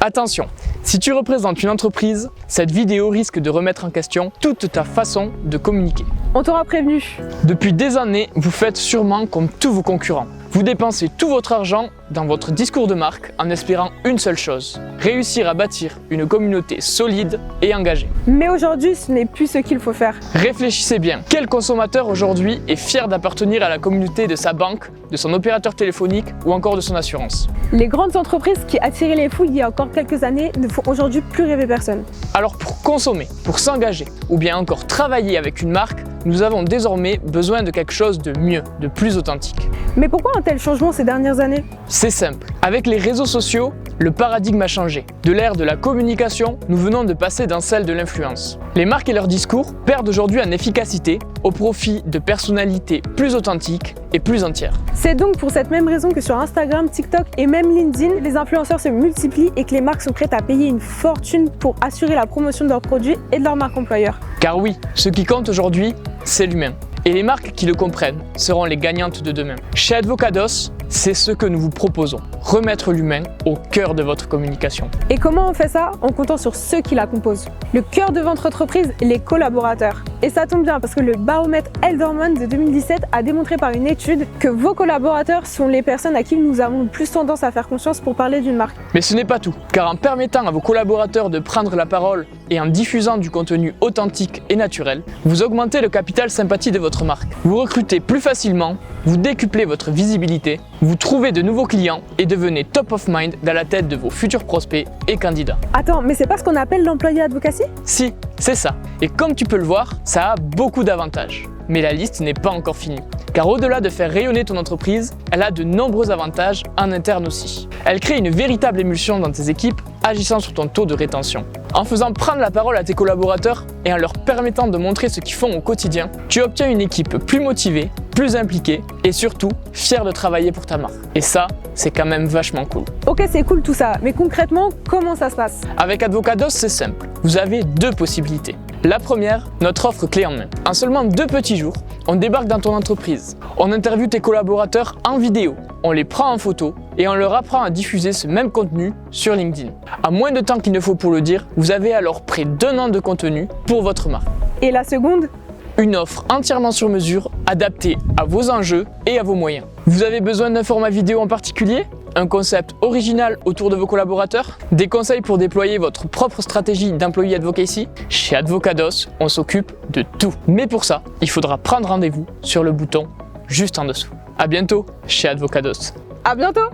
Attention, si tu représentes une entreprise, cette vidéo risque de remettre en question toute ta façon de communiquer. On t'aura prévenu. Depuis des années, vous faites sûrement comme tous vos concurrents. Vous dépensez tout votre argent dans votre discours de marque en espérant une seule chose, réussir à bâtir une communauté solide et engagée. Mais aujourd'hui, ce n'est plus ce qu'il faut faire. Réfléchissez bien, quel consommateur aujourd'hui est fier d'appartenir à la communauté de sa banque, de son opérateur téléphonique ou encore de son assurance? Les grandes entreprises qui attiraient les foules il y a encore quelques années ne font aujourd'hui plus rêver personne. Alors pour consommer, pour s'engager ou bien encore travailler avec une marque, nous avons désormais besoin de quelque chose de mieux, de plus authentique. Mais pourquoi un tel changement ces dernières années? C'est simple. Avec les réseaux sociaux, le paradigme a changé. De l'ère de la communication, nous venons de passer dans celle de l'influence. Les marques et leurs discours perdent aujourd'hui en efficacité au profit de personnalités plus authentiques et plus entières. C'est donc pour cette même raison que sur Instagram, TikTok et même LinkedIn, les influenceurs se multiplient et que les marques sont prêtes à payer une fortune pour assurer la promotion de leurs produits et de leur marque employeur. Car oui, ce qui compte aujourd'hui, c'est l'humain. Et les marques qui le comprennent seront les gagnantes de demain. Chez Advocados, c'est ce que nous vous proposons. Remettre l'humain au cœur de votre communication. Et comment on fait ça? En comptant sur ceux qui la composent. Le cœur de votre entreprise, les collaborateurs. Et ça tombe bien parce que le baromètre Elderman de 2017 a démontré par une étude que vos collaborateurs sont les personnes à qui nous avons le plus tendance à faire confiance pour parler d'une marque. Mais ce n'est pas tout, car en permettant à vos collaborateurs de prendre la parole et en diffusant du contenu authentique et naturel, vous augmentez le capital sympathie de votre marque. Vous recrutez plus facilement, vous décuplez votre visibilité, vous trouvez de nouveaux clients et devenez top of mind dans la tête de vos futurs prospects et candidats. Attends, mais c'est pas ce qu'on appelle l'employé advocacy? Si, c'est ça. Et comme tu peux le voir, ça a beaucoup d'avantages. Mais la liste n'est pas encore finie. Car au-delà de faire rayonner ton entreprise, elle a de nombreux avantages en interne aussi. Elle crée une véritable émulsion dans tes équipes, agissant sur ton taux de rétention. En faisant prendre la parole à tes collaborateurs et en leur permettant de montrer ce qu'ils font au quotidien, tu obtiens une équipe plus motivée, plus impliquée et surtout fière de travailler pour ta marque. Et ça, c'est quand même vachement cool. Ok, c'est cool tout ça, mais concrètement, comment ça se passe? Avec Advocados, c'est simple. Vous avez deux possibilités. La première, notre offre clé en main. En seulement 2 petits jours, on débarque dans ton entreprise. On interviewe tes collaborateurs en vidéo, on les prend en photo et on leur apprend à diffuser ce même contenu sur LinkedIn. À moins de temps qu'il ne faut pour le dire, vous avez alors près d'1 an de contenu pour votre marque. Et la seconde? Une offre entièrement sur mesure, adaptée à vos enjeux et à vos moyens. Vous avez besoin d'un format vidéo en particulier? Un concept original autour de vos collaborateurs? Des conseils pour déployer votre propre stratégie d'employee advocacy? Chez Advocados, on s'occupe de tout. Mais pour ça, il faudra prendre rendez-vous sur le bouton juste en dessous. À bientôt chez Advocados. À bientôt!